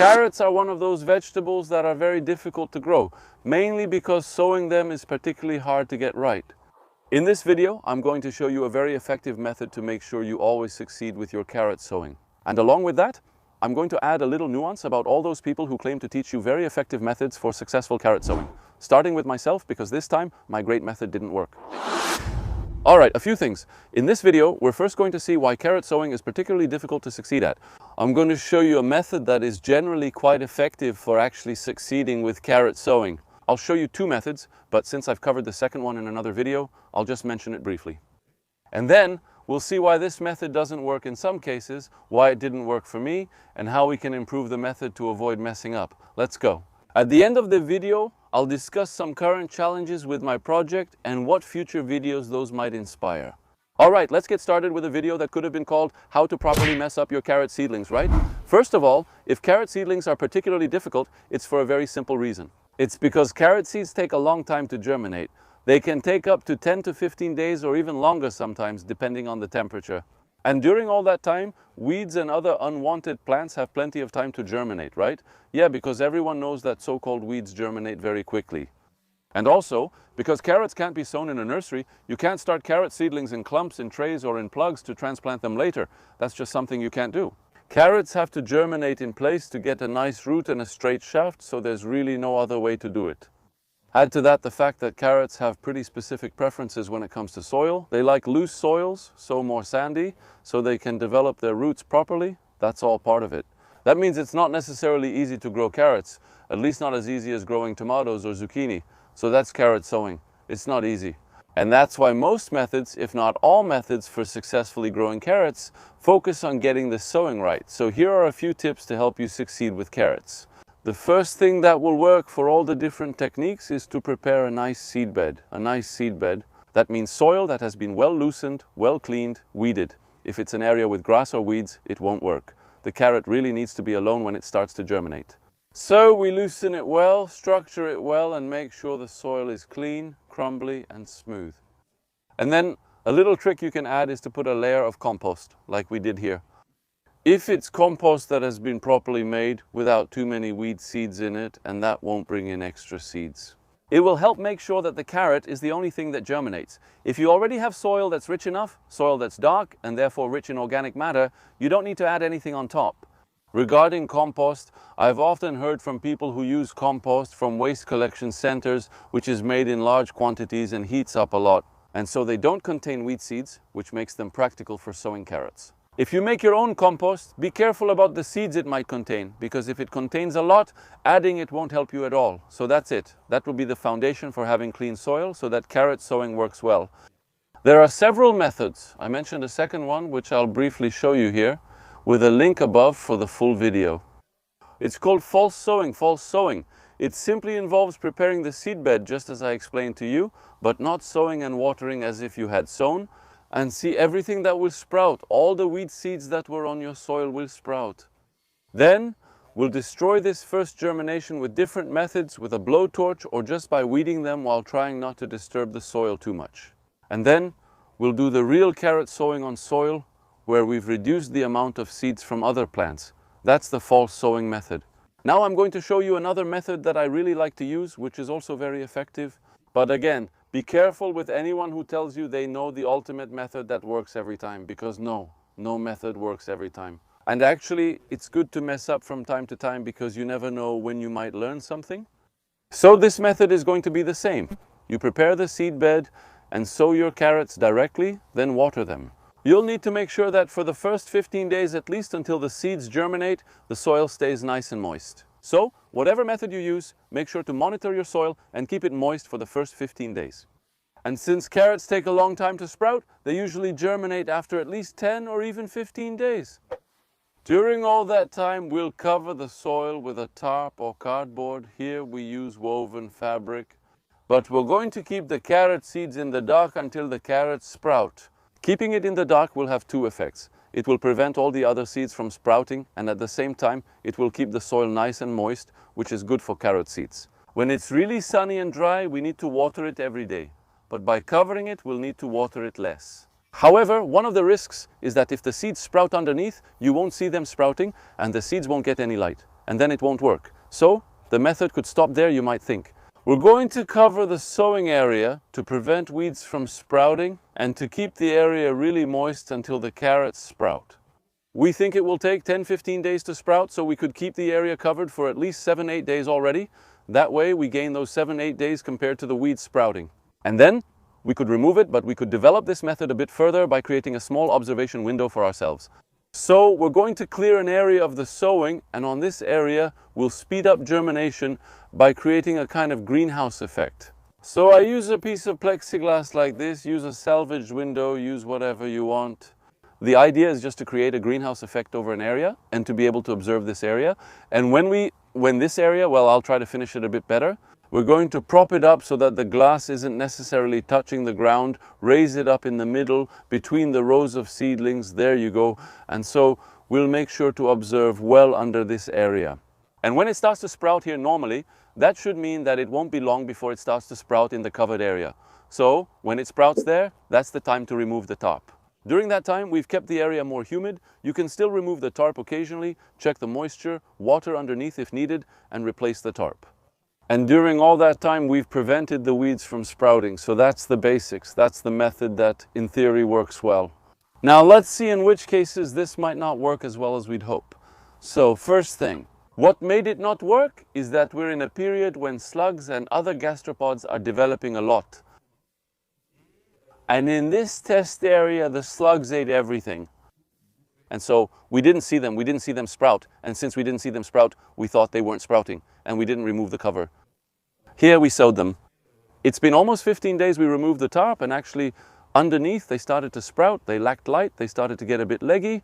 Carrots are one of those vegetables that are very difficult to grow, mainly because sowing them is particularly hard to get right. In this video, I'm going to show you a very effective method to make sure you always succeed with your carrot sowing. And along with that, I'm going to add a little nuance about all those people who claim to teach you very effective methods for successful carrot sowing. Starting with myself, because this time my great method didn't work. Alright, a few things. In this video, we're first going to see why carrot sowing is particularly difficult to succeed at. I'm going to show you a method that is generally quite effective for actually succeeding with carrot sowing. I'll show you two methods, but since I've covered the second one in another video, I'll just mention it briefly. And then we'll see why this method doesn't work in some cases, why it didn't work for me, and how we can improve the method to avoid messing up. Let's go. At the end of the video, I'll discuss some current challenges with my project and what future videos those might inspire. Alright, let's get started with a video that could have been called How to Properly Mess Up Your Carrot Seedlings, right? First of all, if carrot seedlings are particularly difficult, it's for a very simple reason. It's because carrot seeds take a long time to germinate. They can take up to 10 to 15 days or even longer sometimes, depending on the temperature. And during all that time, weeds and other unwanted plants have plenty of time to germinate, right? Yeah, because everyone knows that so-called weeds germinate very quickly. And also, because carrots can't be sown in a nursery, you can't start carrot seedlings in clumps, in trays, or in plugs to transplant them later. That's just something you can't do. Carrots have to germinate in place to get a nice root and a straight shaft, so there's really no other way to do it. Add to that the fact that carrots have pretty specific preferences when it comes to soil. They like loose soils, so more sandy, so they can develop their roots properly. That's all part of it. That means it's not necessarily easy to grow carrots, at least not as easy as growing tomatoes or zucchini. So that's carrot sowing. It's not easy. And that's why most methods, if not all methods for successfully growing carrots, focus on getting the sowing right. So here are a few tips to help you succeed with carrots. The first thing that will work for all the different techniques is to prepare a nice seed bed. A nice seed bed. That means soil that has been well loosened, well cleaned, weeded. If it's an area with grass or weeds, it won't work. The carrot really needs to be alone when it starts to germinate. So we loosen it well, structure it well, and make sure the soil is clean, crumbly, and smooth. And then a little trick you can add is to put a layer of compost, like we did here. If it's compost that has been properly made without too many weed seeds in it, and that won't bring in extra seeds. It will help make sure that the carrot is the only thing that germinates. If you already have soil that's rich enough, soil that's dark and therefore rich in organic matter, you don't need to add anything on top. Regarding compost, I've often heard from people who use compost from waste collection centers, which is made in large quantities and heats up a lot. And so they don't contain weed seeds, which makes them practical for sowing carrots. If you make your own compost, be careful about the seeds it might contain, because if it contains a lot, adding it won't help you at all. So that's it. That will be the foundation for having clean soil so that carrot sowing works well. There are several methods. I mentioned a second one, which I'll briefly show you here, with a link above for the full video. It's called false sowing. False sowing. It simply involves preparing the seed bed just as I explained to you, but not sowing and watering as if you had sown. And see, everything that will sprout, all the weed seeds that were on your soil will sprout. Then we'll destroy this first germination with different methods, with a blowtorch or just by weeding them while trying not to disturb the soil too much. And then we'll do the real carrot sowing on soil where we've reduced the amount of seeds from other plants. That's the false sowing method. Now I'm going to show you another method that I really like to use, which is also very effective. But again, be careful with anyone who tells you they know the ultimate method that works every time, because no method works every time. And actually, it's good to mess up from time to time because you never know when you might learn something. So this method is going to be the same. You prepare the seed bed and sow your carrots directly, then water them. You'll need to make sure that for the first 15 days at least, until the seeds germinate, the soil stays nice and moist. So, whatever method you use, make sure to monitor your soil and keep it moist for the first 15 days. And since carrots take a long time to sprout, they usually germinate after at least 10 or even 15 days. During all that time, we'll cover the soil with a tarp or cardboard. Here we use woven fabric. But we're going to keep the carrot seeds in the dark until the carrots sprout. Keeping it in the dark will have two effects. It will prevent all the other seeds from sprouting, and at the same time, it will keep the soil nice and moist, which is good for carrot seeds. When it's really sunny and dry, we need to water it every day. But by covering it, we'll need to water it less. However, one of the risks is that if the seeds sprout underneath, you won't see them sprouting and the seeds won't get any light. and then it won't work. So the method could stop there, you might think. We're going to cover the sowing area to prevent weeds from sprouting and to keep the area really moist until the carrots sprout. We think it will take 10-15 days to sprout, so we could keep the area covered for at least 7-8 days already. That way we gain those 7-8 days compared to the weeds sprouting. And then we could remove it, but we could develop this method a bit further by creating a small observation window for ourselves. So we're going to clear an area of the sowing, and on this area we'll speed up germination by creating a kind of greenhouse effect. So I use a piece of plexiglass like this, use a salvaged window, use whatever you want. The idea is just to create a greenhouse effect over an area and to be able to observe this area. And when this area, well, I'll try to finish it a bit better. We're going to prop it up so that the glass isn't necessarily touching the ground, raise it up in the middle between the rows of seedlings, there you go. And so we'll make sure to observe well under this area. And when it starts to sprout here normally, that should mean that it won't be long before it starts to sprout in the covered area. So when it sprouts there, that's the time to remove the tarp. During that time, we've kept the area more humid. You can still remove the tarp occasionally, check the moisture, water underneath if needed, and replace the tarp. And during all that time, we've prevented the weeds from sprouting. So that's the basics. That's the method that, in theory, works well. Now, let's see in which cases this might not work as well as we'd hope. So, first thing, what made it not work is that we're in a period when slugs and other gastropods are developing a lot. And in this test area, the slugs ate everything. And so we didn't see them sprout. And since we didn't see them sprout, we thought they weren't sprouting, and we didn't remove the cover. Here we sowed them. It's been almost 15 days we removed the tarp, and actually underneath they started to sprout. They lacked light, they started to get a bit leggy.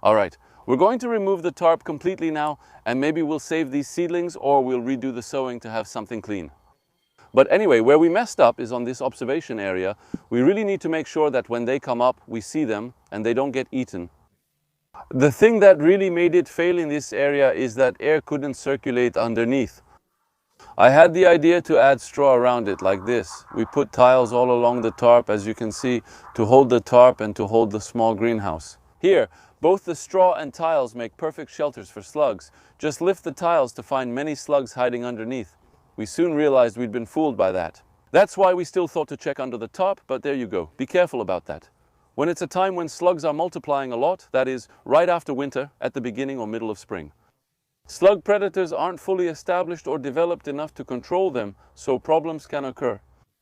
All right, we're going to remove the tarp completely now, and maybe we'll save these seedlings or we'll redo the sowing to have something clean. But anyway, where we messed up is on this observation area. We really need to make sure that when they come up, we see them and they don't get eaten. The thing that really made it fail in this area is that air couldn't circulate underneath. I had the idea to add straw around it like this. We put tiles all along the tarp, as you can see, to hold the tarp and to hold the small greenhouse. Here, both the straw and tiles make perfect shelters for slugs. Just lift the tiles to find many slugs hiding underneath. We soon realized we'd been fooled by that. That's why we still thought to check under the top, but there you go. Be careful about that. When it's a time when slugs are multiplying a lot, that is, right after winter, at the beginning or middle of spring. Slug predators aren't fully established or developed enough to control them, so problems can occur.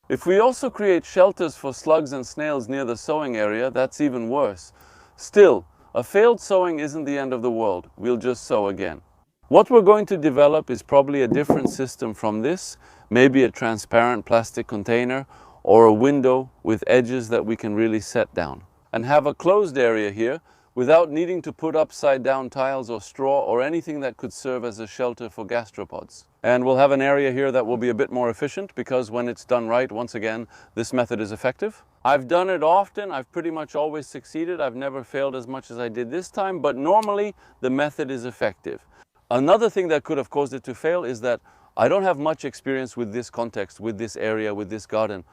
If we also create shelters for slugs and snails near the sowing area, that's even worse. Still, a failed sowing isn't the end of the world. We'll just sow again. What we're going to develop is probably a different system from this, maybe a transparent plastic container or a window with edges that we can really set down. And have a closed area here without needing to put upside down tiles or straw or anything that could serve as a shelter for gastropods. And we'll have an area here that will be a bit more efficient because when it's done right, once again, this method is effective. I've done it often. I've pretty much always succeeded. I've never failed as much as I did this time, but normally the method is effective. Another thing that could have caused it to fail is that I don't have much experience with this context, with this area, with this garden.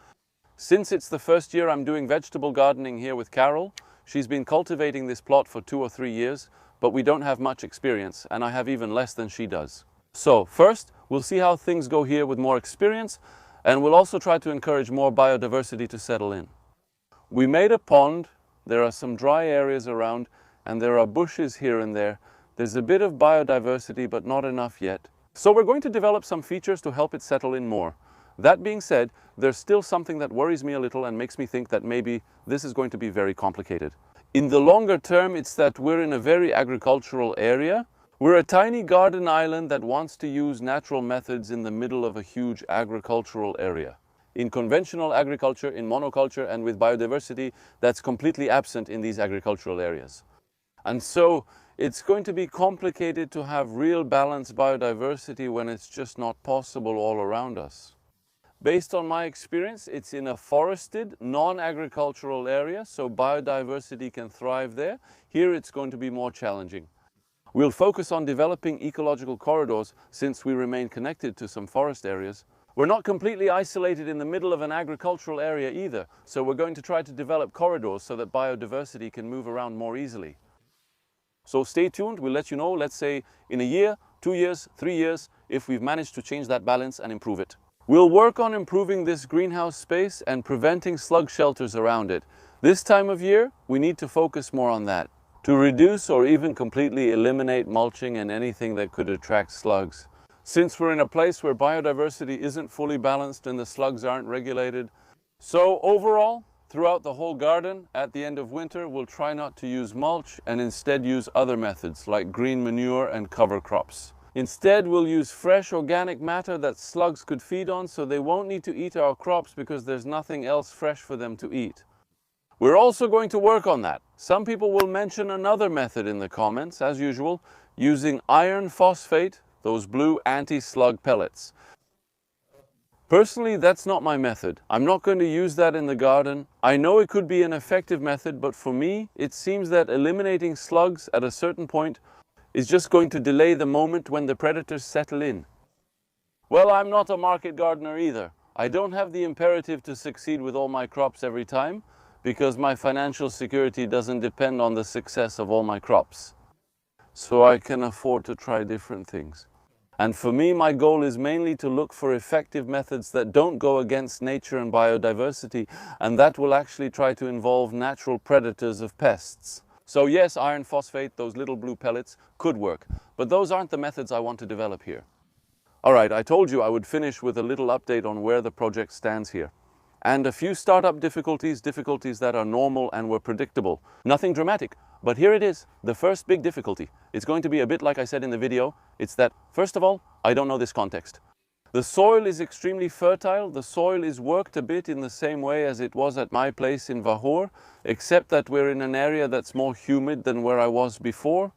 Since it's the first year I'm doing vegetable gardening here with Carol, she's been cultivating this plot for 2 or 3 years, but we don't have much experience, and I have even less than she does. So first, we'll see how things go here with more experience, and we'll also try to encourage more biodiversity to settle in. We made a pond, there are some dry areas around, and there are bushes here and there. There's a bit of biodiversity, but not enough yet. So we're going to develop some features to help it settle in more. That being said, there's still something that worries me a little and makes me think that maybe this is going to be very complicated. In the longer term, it's that we're in a very agricultural area. We're a tiny garden island that wants to use natural methods in the middle of a huge agricultural area. In conventional agriculture, in monoculture, and with biodiversity, that's completely absent in these agricultural areas. And so it's going to be complicated to have real balanced biodiversity when it's just not possible all around us. Based on my experience, it's in a forested, non-agricultural area, so biodiversity can thrive there. Here it's going to be more challenging. We'll focus on developing ecological corridors since we remain connected to some forest areas. We're not completely isolated in the middle of an agricultural area either, so we're going to try to develop corridors so that biodiversity can move around more easily. So stay tuned, we'll let you know, let's say in a year, 2 years, 3 years, if we've managed to change that balance and improve it. We'll work on improving this greenhouse space and preventing slug shelters around it. This time of year, we need to focus more on that, to reduce or even completely eliminate mulching and anything that could attract slugs. Since we're in a place where biodiversity isn't fully balanced and the slugs aren't regulated. So overall, throughout the whole garden, at the end of winter, we'll try not to use mulch and instead use other methods like green manure and cover crops. Instead, we'll use fresh organic matter that slugs could feed on, so they won't need to eat our crops because there's nothing else fresh for them to eat. We're also going to work on that. Some people will mention another method in the comments, as usual, using iron phosphate, those blue anti-slug pellets. Personally, that's not my method. I'm not going to use that in the garden. I know it could be an effective method, but for me, it seems that eliminating slugs at a certain point is just going to delay the moment when the predators settle in. Well, I'm not a market gardener either. I don't have the imperative to succeed with all my crops every time, because my financial security doesn't depend on the success of all my crops. So I can afford to try different things. And for me, my goal is mainly to look for effective methods that don't go against nature and biodiversity, and that will actually try to involve natural predators of pests. So yes, iron phosphate, those little blue pellets, could work, but those aren't the methods I want to develop here. Alright, I told you I would finish with a little update on where the project stands here. And a few startup difficulties that are normal and were predictable. Nothing dramatic. But here it is, the first big difficulty. It's going to be a bit like I said in the video. It's that, first of all, I don't know this context. The soil is extremely fertile. The soil is worked a bit in the same way as it was at my place in Vahor, except that we're in an area that's more humid than where I was before.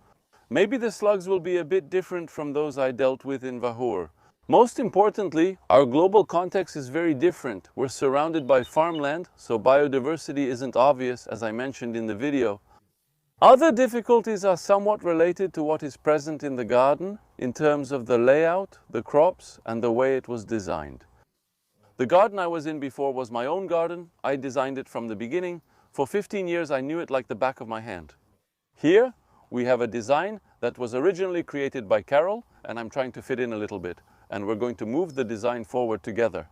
Maybe the slugs will be a bit different from those I dealt with in Vahor. Most importantly, our global context is very different. We're surrounded by farmland, so biodiversity isn't obvious, as I mentioned in the video. Other difficulties are somewhat related to what is present in the garden in terms of the layout, the crops, and the way it was designed. The garden I was in before was my own garden. I designed it from the beginning. For 15 years I knew it like the back of my hand. Here we have a design that was originally created by Carol, and I'm trying to fit in a little bit, and we're going to move the design forward together.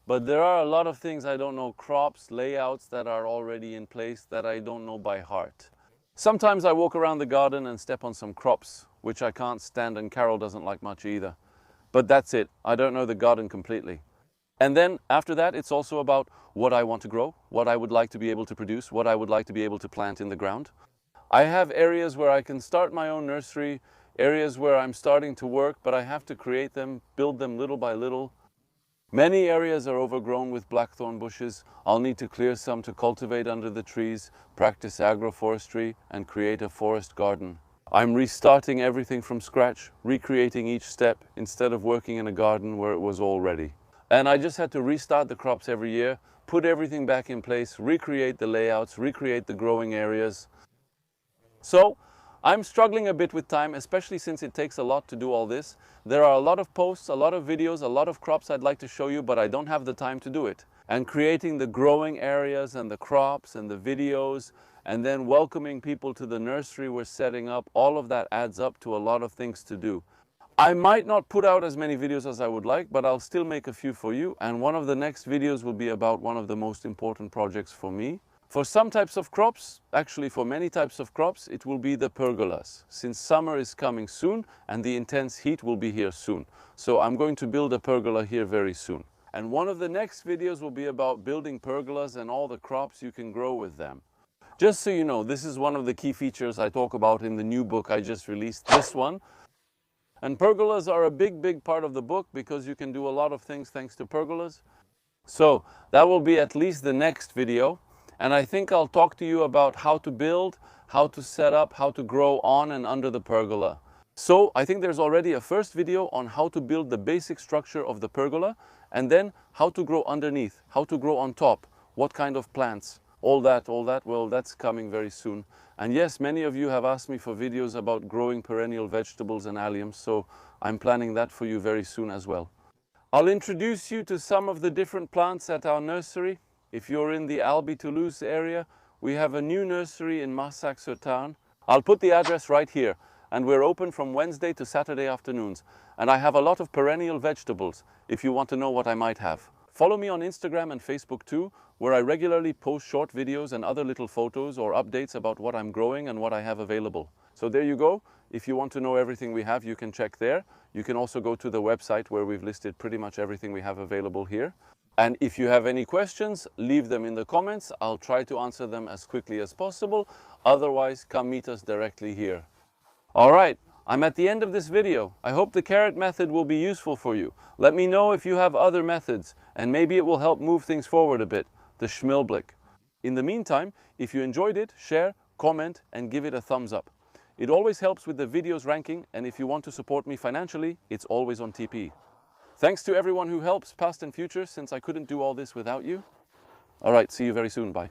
But there are a lot of things I don't know, crops, layouts that are already in place that I don't know by heart. Sometimes I walk around the garden and step on some crops, which I can't stand and Carol doesn't like much either. But that's it, I don't know the garden completely. And then after that, it's also about what I want to grow, what I would like to be able to produce, what I would like to be able to plant in the ground. I have areas where I can start my own nursery, areas where I'm starting to work, but I have to create them, build them little by little. Many areas are overgrown with blackthorn bushes. I'll need to clear some to cultivate under the trees, practice agroforestry, and create a forest garden. I'm restarting everything from scratch, recreating each step instead of working in a garden where it was all ready. And I just had to restart the crops every year, put everything back in place, recreate the layouts, recreate the growing areas. So I'm struggling a bit with time, especially since it takes a lot to do all this. There are a lot of posts, a lot of videos, a lot of crops I'd like to show you, but I don't have the time to do it. And creating the growing areas and the crops and the videos, and then welcoming people to the nursery we're setting up, all of that adds up to a lot of things to do. I might not put out as many videos as I would like, but I'll still make a few for you, and one of the next videos will be about one of the most important projects for me. For some types of crops, actually for many types of crops, it will be the pergolas, since summer is coming soon and the intense heat will be here soon. So I'm going to build a pergola here very soon. And one of the next videos will be about building pergolas and all the crops you can grow with them. Just so you know, this is one of the key features I talk about in the new book I just released, this one. And pergolas are a big part of the book because you can do a lot of things thanks to pergolas. So that will be at least the next video. And I think I'll talk to you about how to build, how to set up, how to grow on and under the pergola. So I think there's already a first video on how to build the basic structure of the pergola, and then how to grow underneath, how to grow on top, what kind of plants, all that, well, that's coming very soon. And yes, many of you have asked me for videos about growing perennial vegetables and alliums, so I'm planning that for you very soon as well. I'll introduce you to some of the different plants at our nursery. If you're in the Albi-Toulouse area, we have a new nursery in Marsac-sur-Tarn. I'll put the address right here. and we're open from Wednesday to Saturday afternoons. And I have a lot of perennial vegetables if you want to know what I might have. Follow me on Instagram and Facebook too, where I regularly post short videos and other little photos or updates about what I'm growing and what I have available. So there you go. If you want to know everything we have, you can check there. You can also go to the website where we've listed pretty much everything we have available here. And if you have any questions, leave them in the comments. I'll try to answer them as quickly as possible. Otherwise, come meet us directly here. All right, I'm at the end of this video. I hope the carrot method will be useful for you. Let me know if you have other methods, and maybe it will help move things forward a bit, the schmilblick. In the meantime, if you enjoyed it, share, comment, and give it a thumbs up. It always helps with the video's ranking, and if you want to support me financially, it's always on TP. Thanks to everyone who helps, past and future, since I couldn't do all this without you. All right, see you very soon. Bye.